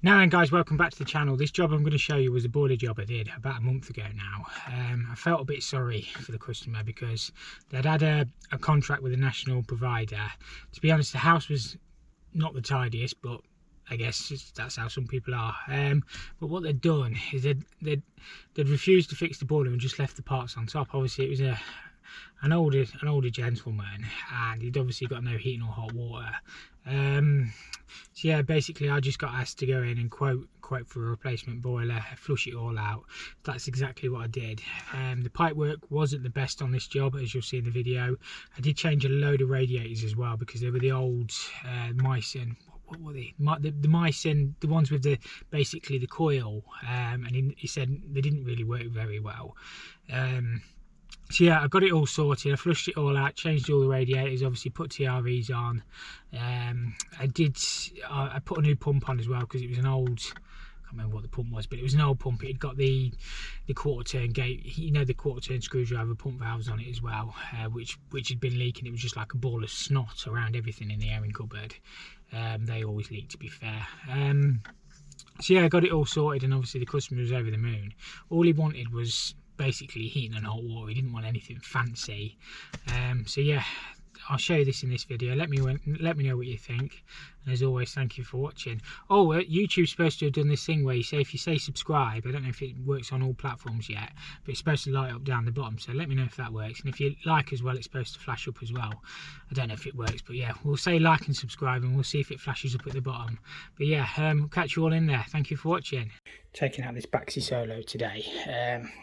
Now then guys, welcome back to the channel. This job I'm going to show you was a boiler job I did about a month ago now. I felt a bit sorry for the customer because they'd had a contract with a national provider. To be honest, the house was not the tidiest, but I guess that's how some people are. But what they'd done is they'd refused to fix the boiler and just left the parts on top. Obviously it was an older gentleman, and he'd obviously got no heating or hot water. So yeah, basically I just got asked to go in and quote for a replacement boiler, flush it all out. That's exactly what I did. The pipe work wasn't the best on this job, as you'll see in the video. I did change a load of radiators as well because they were the old Myson. What were they? The Myson, the ones with basically the coil, and he said they didn't really work very well. So yeah, I got it all sorted. I flushed it all out, changed all the radiators, obviously put TRVs on. I put a new pump on as well because it was an old, I can't remember what the pump was, but it was an old pump. It had got the quarter turn gate, you know, the quarter turn screwdriver pump valves on it as well, which had been leaking. It was just like a ball of snot around everything in the airing cupboard. They always leak, to be fair. So yeah, I got it all sorted, and obviously the customer was over the moon. All he wanted was basically heating and hot water. He didn't want anything fancy. So yeah, I'll show you this in this video. Let me know what you think, and as always, thank you for watching. Oh, YouTube's supposed to have done this thing where if you say subscribe, I don't know if it works on all platforms yet, but it's supposed to light up down the bottom, so let me know if that works. And if you like as well, it's supposed to flash up as well. I don't know if it works, but yeah, we'll say like and subscribe, and we'll see if it flashes up at the bottom. But yeah, we'll catch you all in there. Thank you for watching. Taking out this Baxi Solo today.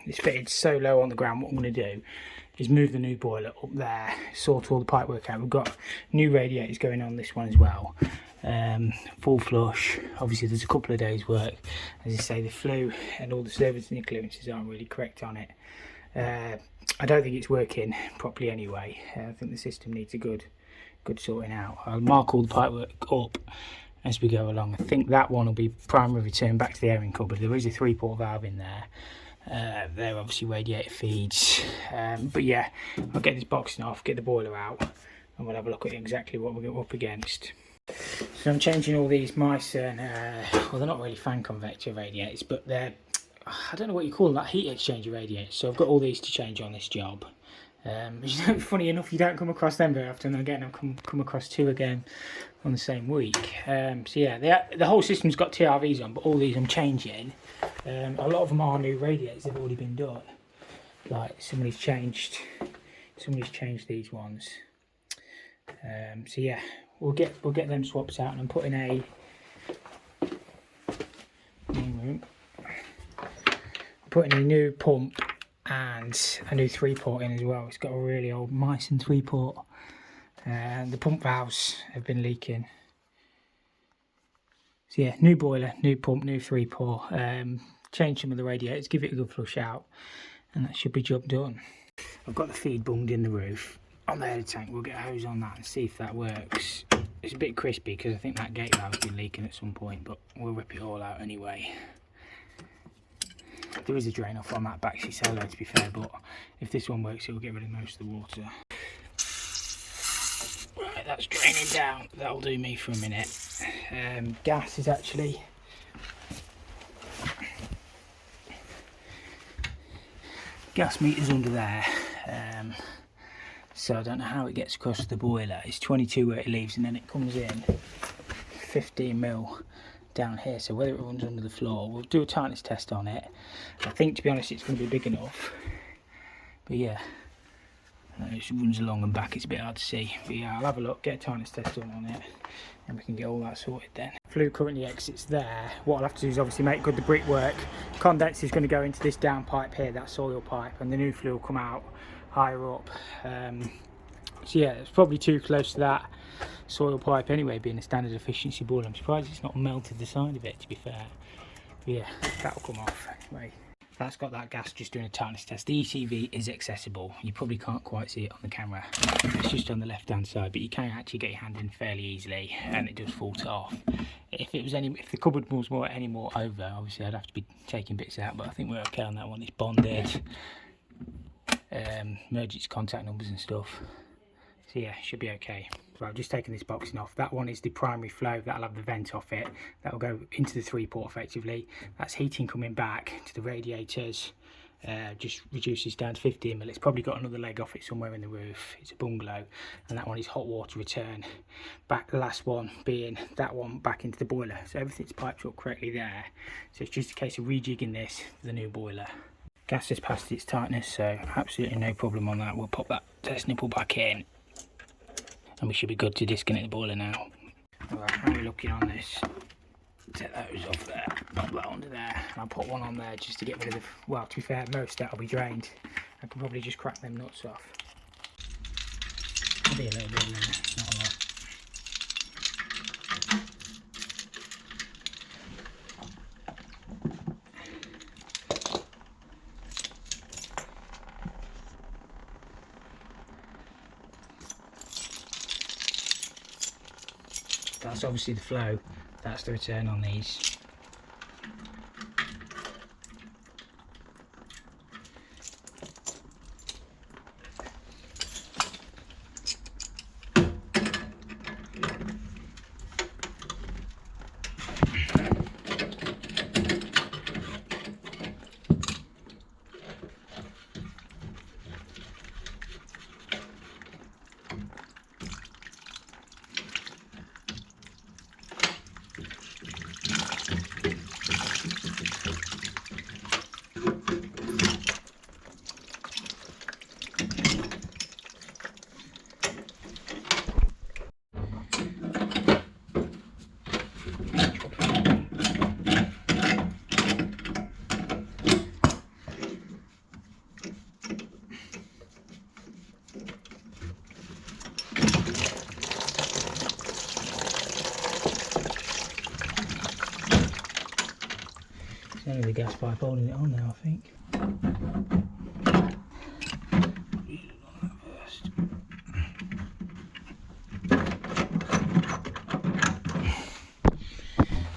It's fitted so low on the ground. What I'm going to do is move the new boiler up there, sort all the pipe work out. We've got new radiators going on this one as well. Full flush. Obviously there's a couple of days work. As I say, the flue and all the servicing and clearances aren't really correct on it. I don't think it's working properly anyway. I think the system needs a good sorting out. I'll mark all the pipe work up as we go along. I think that one will be primary return back to the airing cupboard. There is a 3-port valve in there. They're obviously radiator feeds. But yeah, I'll get this boxing off, get the boiler out, and we'll have a look at exactly what we're up against. So I'm changing all these Myson, well, they're not really fan convector radiators, but they're, I don't know what you call them, that heat exchanger radiators. So I've got all these to change on this job. Funny enough, you don't come across them very often. Again, I've come across 2 again on the same week. So yeah, the whole system's got TRVs on, but all these I'm changing. A lot of them are new radiators. They've already been done. Like somebody's changed these ones. So yeah, we'll get them swapped out, and I'm putting a new pump and a new 3-port in as well. It's got a really old Myson 3-port, and the pump valves have been leaking. So yeah, new boiler, new pump, new 3-port. Change some of the radiators, give it a good flush out, and that should be job done. I've got the feed bunged in the roof on the header tank. We'll get a hose on that and see if that works. It's a bit crispy because I think that gate valve's been leaking at some point, but we'll rip it all out anyway. There is a drain off on that Baxi Solo, to be fair, but if this one works, it will get rid of most of the water. Right, that's draining down. That'll do me for a minute. Gas is actually... gas meter's under there. So I don't know how it gets across the boiler. It's 22 where it leaves, and then it comes in 15mm down here. So whether it runs under the floor, we'll do a tightness test on it. I think, to be honest, it's going to be big enough. But yeah, it runs along and back. It's a bit hard to see. But yeah, I'll have a look, get a tightness test done on it, and we can get all that sorted then. Flue currently exits there. What I'll have to do is obviously make good the brickwork. Condenser is going to go into this down pipe here, that soil pipe, and the new flue will come out higher up. So yeah, it's probably too close to that soil pipe anyway, being a standard efficiency boiler. I'm surprised it's not melted the side of it, to be fair. But yeah, that'll come off anyway. That's got that gas just doing a tightness test. The ECV is accessible. You probably can't quite see it on the camera. It's just on the left hand side, but you can actually get your hand in fairly easily, and it does fault off. If the cupboard was any more over, obviously I'd have to be taking bits out, but I think we're okay on that one. It's bonded. Emergency contact numbers and stuff. So yeah, should be okay. Right, I've just taken this boxing off. That one is the primary flow, that'll have the vent off it. That'll go into the 3-port effectively. That's heating coming back to the radiators. Just reduces down to 15 mil. It's probably got another leg off it somewhere in the roof. It's a bungalow, and that one is hot water return. Back the last one being that one back into the boiler. So everything's piped up correctly there. So it's just a case of rejigging this for the new boiler. Gas is past its tightness, so absolutely no problem on that. We'll pop that test nipple back in, and we should be good to disconnect the boiler now. Alright, how are we looking on this? Take those off there, pop that onto there, and I'll put one on there just to get rid of the, well, to be fair, most that'll be drained. I can probably just crack them nuts off. There'll be a little bit in there, not a lot. That's obviously the flow, that's the return on these. It's only the gas pipe holding it on now, I think.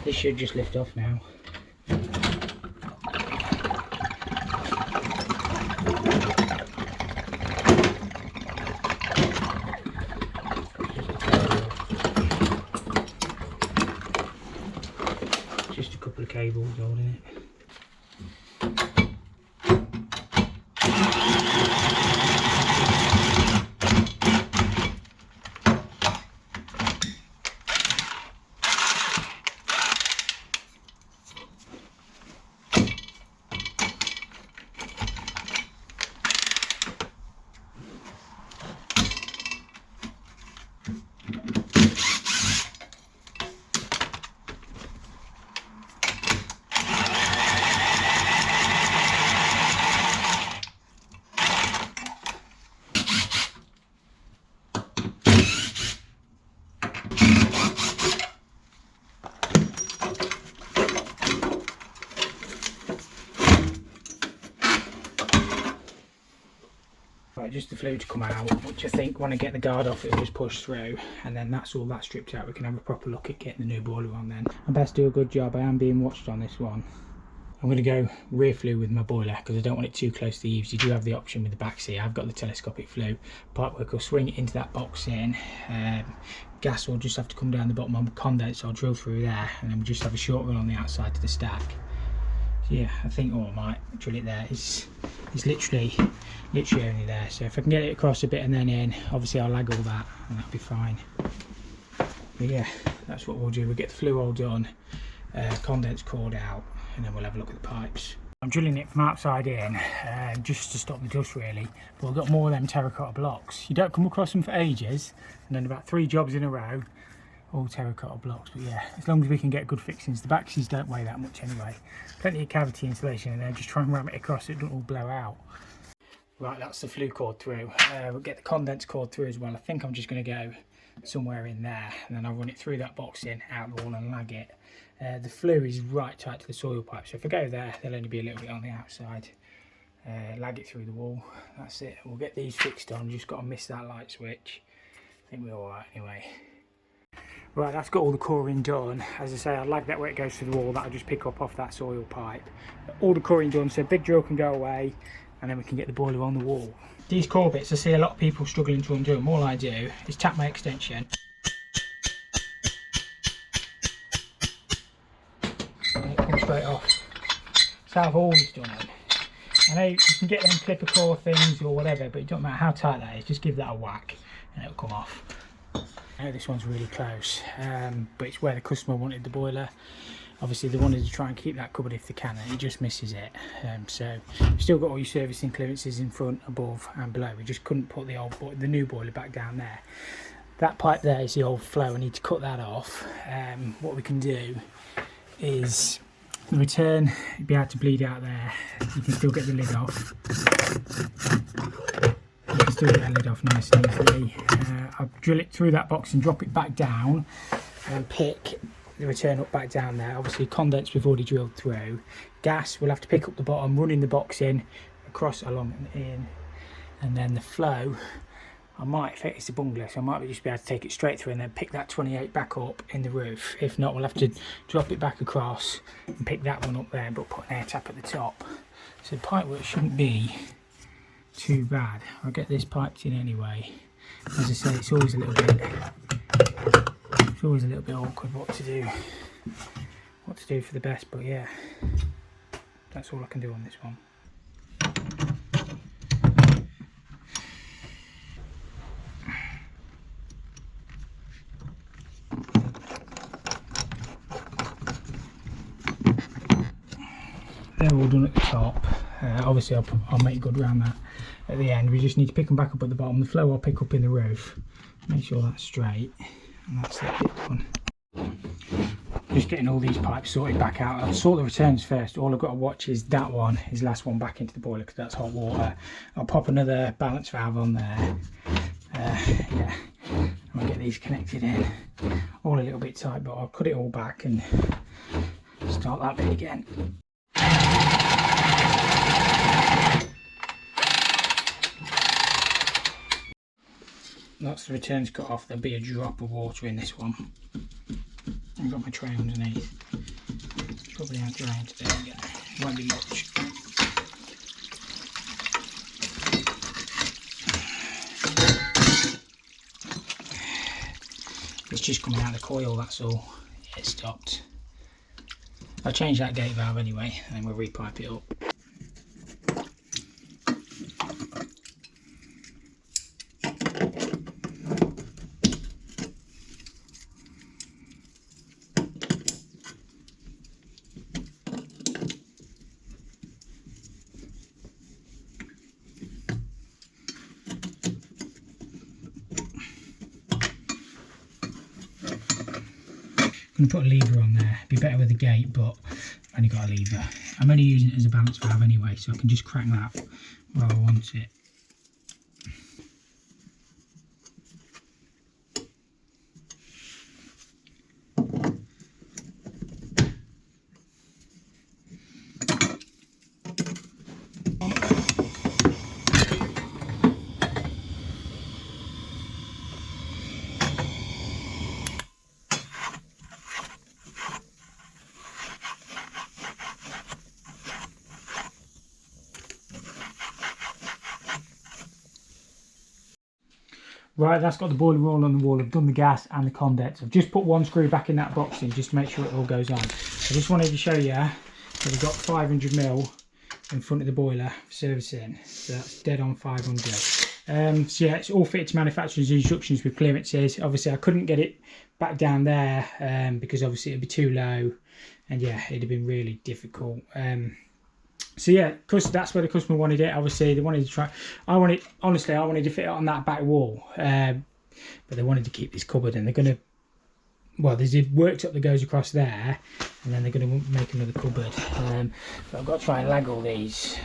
This should just lift off now. Just a couple of cables holding it. Just the fluid to come out, which I think when I get the guard off it'll just push through, and then that's all that stripped out. We can have a proper look at getting the new boiler on then. I best do a good job. I am being watched on this one. I'm going to go rear flue with my boiler because I don't want it too close to the eaves. You do have the option with the Baxi. I've got the telescopic flue. Pipework will swing it into that box in. Gas will just have to come down the bottom on the condenser. I'll drill through there, and then we'll just have a short run on the outside to the stack. So yeah, I think I might drill it there. It's literally only there. So if I can get it across a bit and then in, obviously I'll lag all that and that'll be fine. But yeah, that's what we'll do. We'll get the flue all done, condense cord out, and then we'll have a look at the pipes. I'm drilling it from outside in, just to stop the dust really. But we've got more of them terracotta blocks. You don't come across them for ages, and then about 3 jobs in a row, all terracotta blocks. But yeah, as long as we can get good fixings. The Baxis don't weigh that much anyway. Plenty of cavity insulation in there, just try and ram it across so it doesn't all blow out. Right, that's the flue cord through. We'll get the condense cord through as well. I think I'm just going to go somewhere in there, and then I'll run it through that box in, out the wall and lag it. The flue is right tight to the soil pipe, so if I go there, there'll only be a little bit on the outside. Lag it through the wall, that's it. We'll get these fixed on, just got to miss that light switch. I think we're alright anyway. Right, that's got all the coring done. As I say, I lag that where it goes through the wall. That'll just pick up off that soil pipe. All the coring done, so big drill can go away. and then we can get the boiler on the wall. These core bits, I see a lot of people struggling to undo them. All I do is tap my extension, and it comes straight off. So I've always done them. I know you can get them clipper core things or whatever, but it doesn't matter how tight that is, just give that a whack and it'll come off. I know this one's really close, but it's where the customer wanted the boiler. Obviously they wanted to try and keep that cupboard if they can, and it just misses it. So you've still got all your servicing clearances in front, above and below. We just couldn't put the new boiler back down there. That pipe there is the old flow. I need to cut that off. What we can do is the return, you'd be able to bleed out there. You can still get the lid off. You can still get that lid off nice and easily. I'll drill it through that box and drop it back down and pick the return up back down there. Obviously condense we've already drilled through. Gas, we'll have to pick up the bottom, running the box in, across, along and in. And then the flow, I might, if it's a bungalow, so I might just be able to take it straight through and then pick that 28 back up in the roof. If not, we'll have to drop it back across and pick that one up there, but put an air tap at the top. So the pipe work shouldn't be too bad. I'll get this piped in anyway. As I say, it's always a little bit awkward what to do for the best, but yeah, that's all I can do on this one. They're all done at the top. Obviously I'll make good around that at the end. We just need to pick them back up at the bottom. The flow I'll pick up in the roof, make sure that's straight, and that's that bit done. Just getting all these pipes sorted back out. I'll sort the returns first. All I've got to watch is that one, his last one back into the boiler, because that's hot water. I'll pop another balance valve on there. Yeah, I'll get these connected in. All a little bit tight, but I'll cut it all back and start that bit again. That's the returns cut off. There'll be a drop of water in this one. I've got my tray underneath. Probably out drained. There we go. Won't be much. It's just coming out of the coil, that's all. It stopped. I'll change that gate valve anyway, and then we'll repipe it up. I'm going to put a lever on there. It'd be better with a gate, but I've only got a lever. I'm only using it as a balance valve anyway, so I can just crack that where I want it. Right, that's got the boiler roll on the wall. I've done the gas and the condense. I've just put one screw back in that box in just to make sure it all goes on. I just wanted to show you that we've got 500mm in front of the boiler for servicing. So that's dead on 500. So yeah, it's all fitted to manufacturer's instructions with clearances. Obviously I couldn't get it back down there because obviously it'd be too low, and yeah, it'd have been really difficult. So yeah, that's where the customer wanted it. Obviously they wanted to try, honestly I wanted to fit it on that back wall, but they wanted to keep this cupboard, and they're going to, well, there's a worktop that goes across there, and then they're going to make another cupboard. But I've got to try and lag all these.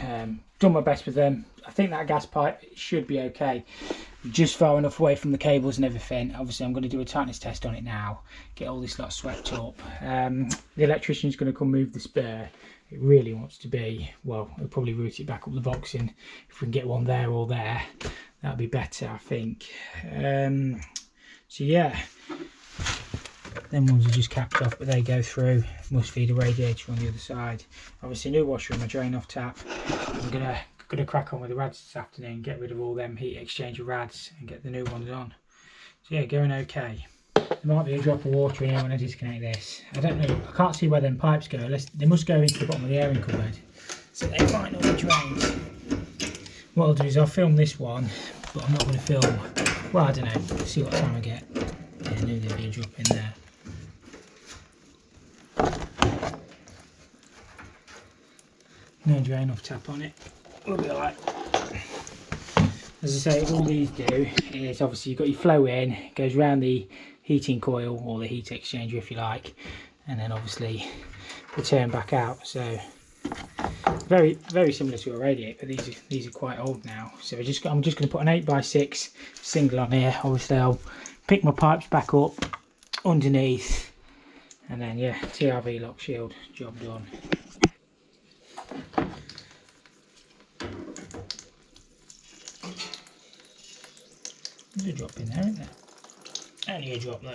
Done my best with them. I think that gas pipe should be okay, just far enough away from the cables and everything. Obviously I'm going to do a tightness test on it now, get all this lot swept up. The electrician's going to come move the spur. It really wants to be, well, we'll probably route it back up the boxing. If we can get one there or there, that'd be better, I think. So yeah, them ones are just capped off, but they go through. Must feed a radiator on the other side. Obviously new washer in my drain off tap. I'm gonna going to crack on with the rads this afternoon, get rid of all them heat exchanger rads and get the new ones on. So yeah, going okay. There might be a drop of water in here when I disconnect this. I don't know, I can't see where them pipes go. They must go into the bottom of the airing cupboard, so they might not be drained. What I'll do is I'll film this one, but I'm not going to film, well, I don't know, see what time I get. Yeah, I knew there'd be a drop in there. No drain off tap on it. We'll be alright. As I say, all these do is obviously you've got your flow in, it goes around the heating coil or the heat exchanger if you like, and then obviously return back out. So very similar to a radiator, but these are quite old now. So I'm just going to put an 8x6 single on here. Obviously I'll pick my pipes back up underneath, and then yeah, TRV lock shield, job done. There's a drop in there, isn't there? Only a drop though.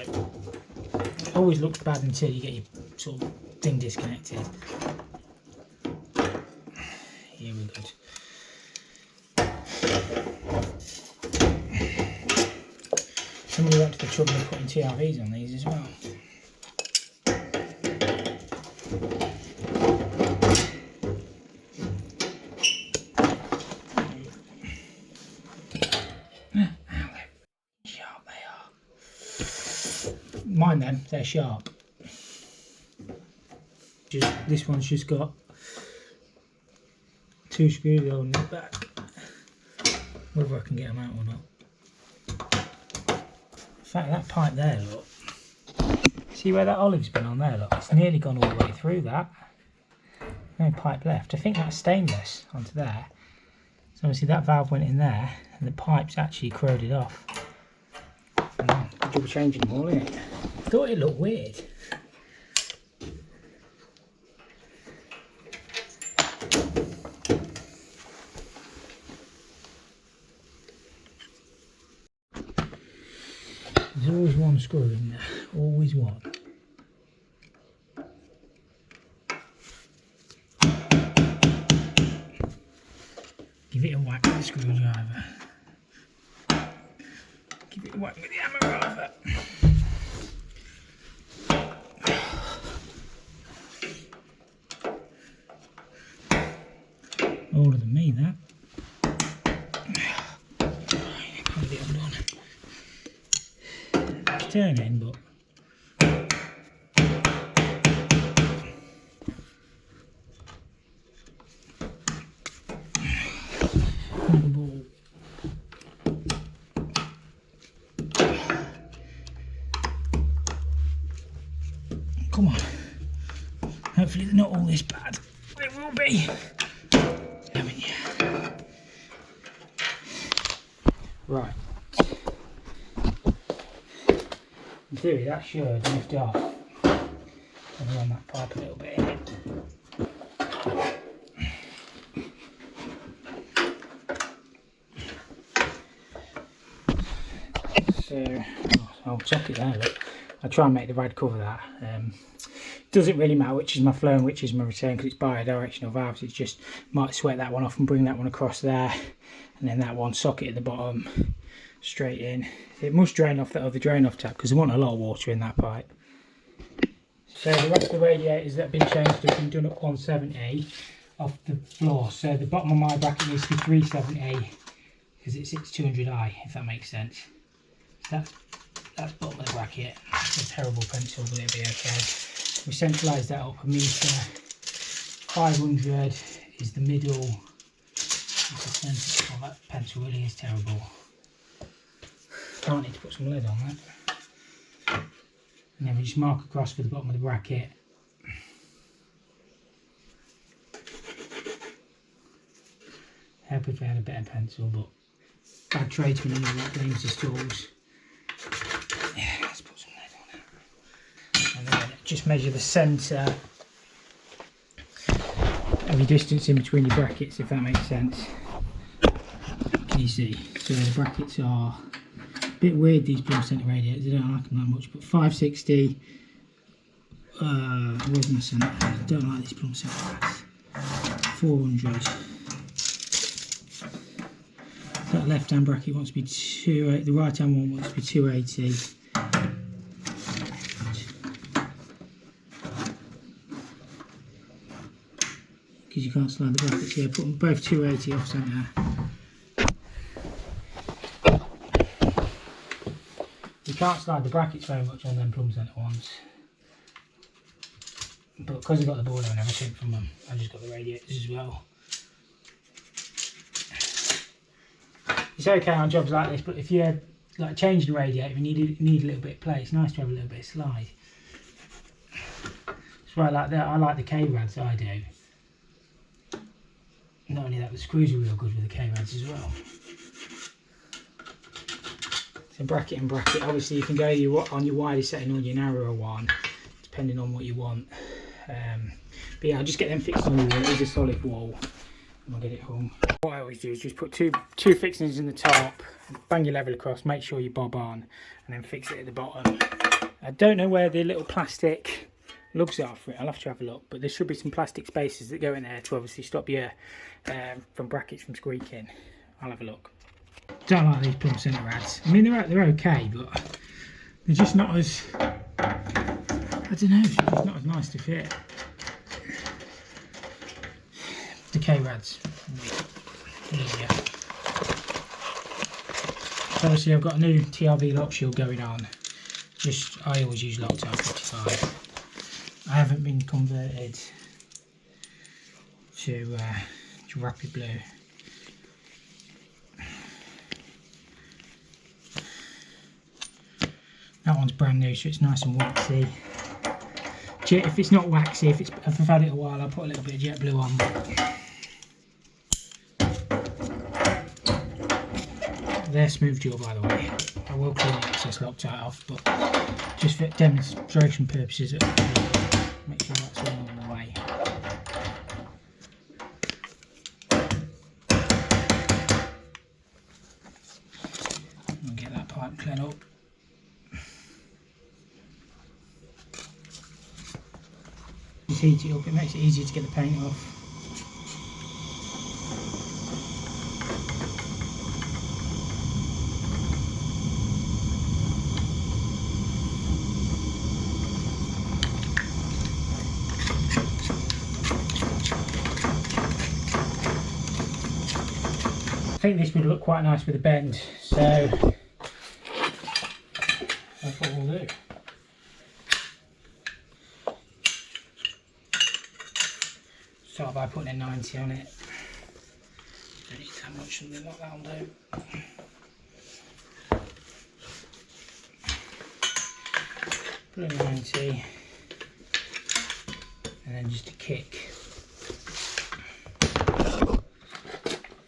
It always looks bad until you get your sort of thing disconnected. Here we're good. Somebody went to the trouble of putting TRVs on these as well. Mind them, they're sharp. This one's just got 2 screws holding it back. Whether I can get them out or not. In fact, that pipe there, look. See where that olive's been on there, look? It's nearly gone all the way through that. No pipe left. I think that's stainless onto there. So obviously that valve went in there and the pipe's actually corroded off. Good job of changing them all, isn't it? I thought it looked weird. There's always one screw in there, always one. Give it a whack with the screwdriver. Give it a whack with the hammer rather. Older than me, that. Got a bit undone. It's turning, but come on. Hopefully they're not all this bad. They will be. Haven't you? Right. In theory that should lift off. I'll run that pipe a little bit in it. So I'll check it there, look. I'll try and make the rad cover that. Doesn't really matter which is my flow and which is my return because it's bi-directional valves. It's just might sweat that one off and bring that one across there, and then that one socket at the bottom straight in. It must drain off that other drain off tap because there wasn't a lot of water in that pipe. So the rest of the radiators that have been changed have been done at 170 off the floor. So the bottom of my bracket needs to be 370 because it sits 200i, if that makes sense. So that's bottom of the bracket. It's a terrible pencil, but it'll be okay. We centralised that up a metre. 500 is the middle. Oh, that pencil really is terrible. Can't need to put some lead on that. And then we just mark across for the bottom of the bracket. Help if I had a better pencil, but bad tradesmen and all that blames his tools. Yeah, let's put some lead on it. And then just measure the centre of your distance in between your brackets, if that makes sense. Can you see? So the brackets are a bit weird, these plumb centre radiators. I don't like them that much, but 560. Where's my centre? I don't like these plumb centre radiators. 400. That left hand bracket wants to be 280, the right hand one wants to be 280. Because you can't slide the brackets here, put them both 280 off centre. You can't slide the brackets very much on them plumb centre ones. But because I've got the boiler and everything from them, I've just got the radiators as well. It's okay on jobs like this, but if you're like changing the radiator, you need a little bit of play. It's nice to have a little bit of slide. That's why I like that. I like the K-rads, I do. Not only that, the screws are real good with the K-rads as well. So bracket and bracket. Obviously, you can go on your wider setting or your narrower one, depending on what you want. But yeah, I'll just get them fixed on the wall. It is a solid wall, and I'll get it hung. What I always do is just put two fixings in the top, bang your level across, make sure you bob on, and then fix it at the bottom. I don't know where the little plastic lugs are for it. I'll have to have a look, but there should be some plastic spaces that go in there to obviously stop your from brackets from squeaking. I'll have a look. Don't like these plumb centre rads. I mean, they're okay, but they're just not as, I don't know, it's just not as nice to fit. The K-rads easier. So obviously I've got a new TRV lock shield going on. I always use Loctite 55. I haven't been converted to Rapid Blue. That one's brand new, so it's nice and waxy. If it's not waxy, if I've had it a while, I'll put a little bit of jet blue on. They're smooth dual, by the way. I will clean the excess Loctite off, but just for demonstration purposes, make sure that's all on the way. I'll get that pipe cleaned up. Just heat it up, it makes it easier to get the paint off. I think this would look quite nice with a bend, so that's what we'll do. Start by putting a 90 on it. Don't need that much, something like that'll do. Put a 90, and then just a kick.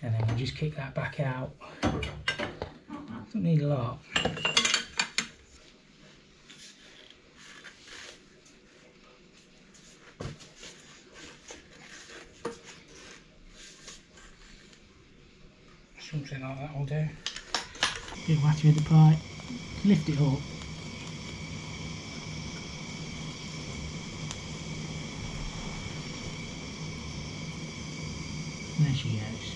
And then we'll just kick that back out. Don't need a lot. Something like that will do. Bit wacky with the pipe. Lift it up. There she goes.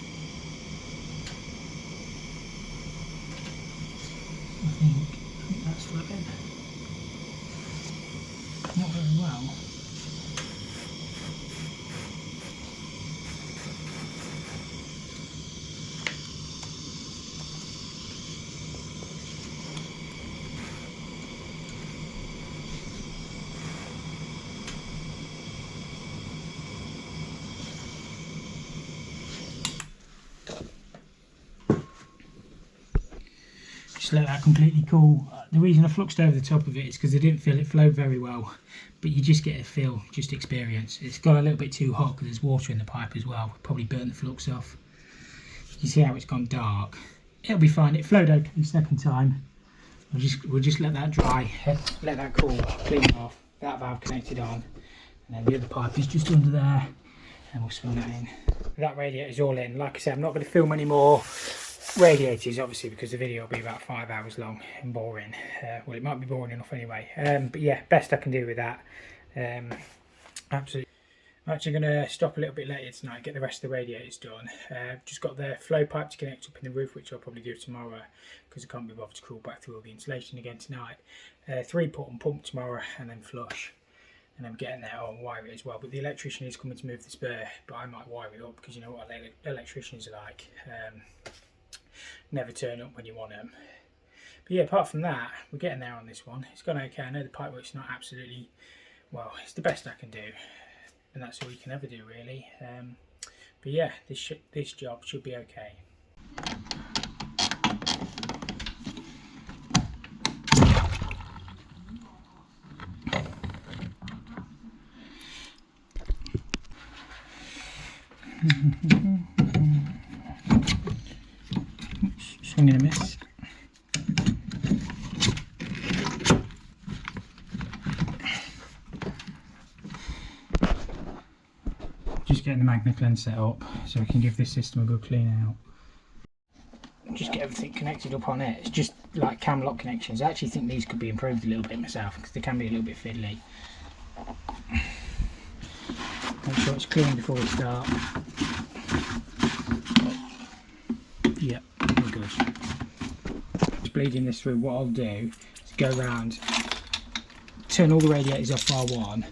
I think that's flipping. Not very well. Just let that completely cool. The reason I fluxed over the top of it is because I didn't feel it flowed very well, but you just get a feel, just experience. It's got a little bit too hot because there's water in the pipe as well. Probably burnt the flux off. You see how it's gone dark. It'll be fine. It flowed okay the second time. We'll just let that dry, let that cool, clean it off. That valve connected on, and then the other pipe is just under there, and we'll swing that in. That radiator's all in. Like I said, I'm not going to film any more radiators, obviously, because the video will be about 5 hours long and boring. Well, it might be boring enough anyway. But yeah, best I can do with that. Absolutely. I'm actually going to stop a little bit later tonight, get the rest of the radiators done. Just got the flow pipe to connect up in the roof, which I'll probably do tomorrow because I can't be bothered to crawl back through all the insulation again tonight. 3-put and pump tomorrow, and then flush. And I'm getting there, I'll wire it as well. But the electrician is coming to move the spur, but I might wire it up because you know what electricians are like. Never turn up when you want them. But yeah, apart from that, we're getting there on this one. It's gone okay. I know the pipework's not absolutely, well, it's the best I can do. And that's all you can ever do, really. But yeah, this job should be okay. Oops, swing and a miss. Just getting the magnet lens set up so we can give this system a good clean out. Just get everything connected up on it. It's just like cam lock connections. I actually think these could be improved a little bit myself because they can be a little bit fiddly. Make sure it's clean before we start. Yep, we're good. Just bleeding this through, what I'll do is go around, turn all the radiators off R1,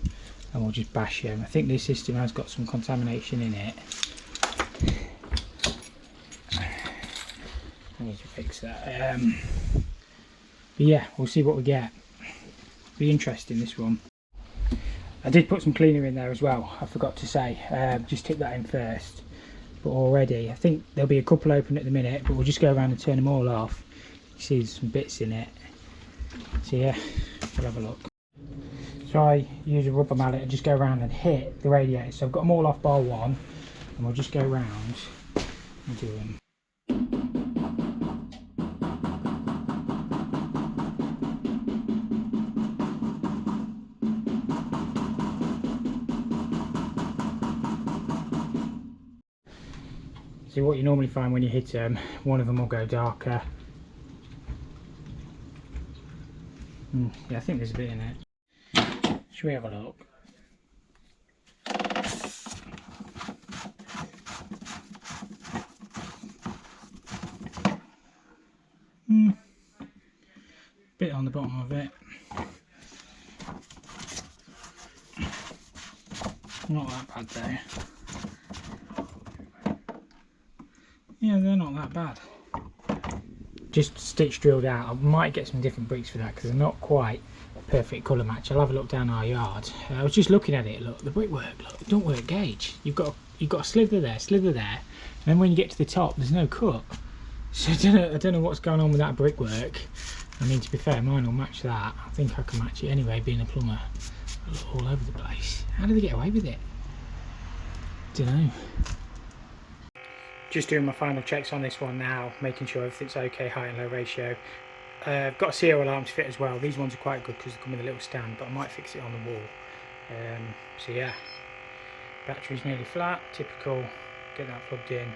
and we'll just bash them. I think this system has got some contamination in it. I need to fix that. But yeah, we'll see what we get. Be interesting, this one. I did put some cleaner in there as well, I forgot to say. Just tip that in first. But already, I think there'll be a couple open at the minute, but we'll just go around and turn them all off. You see there's some bits in it. So yeah, we'll have a look. So I use a rubber mallet and just go around and hit the radiators. So I've got them all off bar one, and we'll just go around and do them. See what you normally find when you hit them, one of them will go darker. Yeah, I think there's a bit in it. Should we have a look? Bit on the bottom of it. Not that bad though. Yeah, they're not that bad. Just stitch drilled out. I might get some different bricks for that because they're not quite a perfect colour match. I'll have a look down our yard. I was just looking at it. Look, the brickwork. Look, it don't work gauge. You've got a slither there, and then when you get to the top, there's no cut. So I don't know what's going on with that brickwork. I mean, to be fair, mine will match that. I think I can match it anyway, being a plumber. All over the place. How do they get away with it? Don't know. Just doing my final checks on this one now, making sure everything's okay, height and low ratio. I've got a CO alarm to fit as well. These ones are quite good because they come with a little stand, but I might fix it on the wall. So yeah, battery's nearly flat, typical. Get that plugged in.